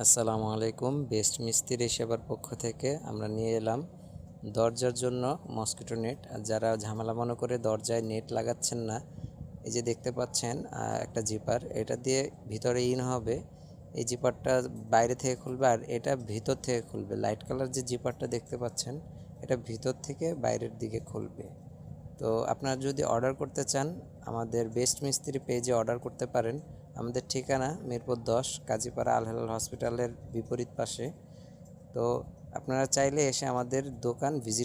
আসসালামু আলাইকুম। বেস্ট মিস্ত্রি সেবার পক্ষ থেকে আমরা নিয়ে এলাম দরজার জন্য মসকিটো নেট। আর যারা ঝামেলা মনে করে দরজায় নেট লাগাচ্ছেন না, এই যে দেখতে পাচ্ছেন একটা জিপার, এটা দিয়ে ভিতরে ইন হবে। এই জিপারটা বাইরে থেকে খুলবে আর এটা ভিতর থেকে খুলবে। লাইট কালার যে জিপারটা দেখতে পাচ্ছেন, এটা ভিতর থেকে বাইরের দিকে খুলবে। তো আপনারা যদি অর্ডার করতে চান, আমাদের বেস্ট মিস্ত্রি পেজে অর্ডার করতে পারেন। আমাদের ঠিকানা মিরপুর 10, কাজীপাড়া আল হেলাল হসপিটালের বিপরীত পাশে। তো আপনারা চাইলে এসে আমাদের দোকান ভিজিট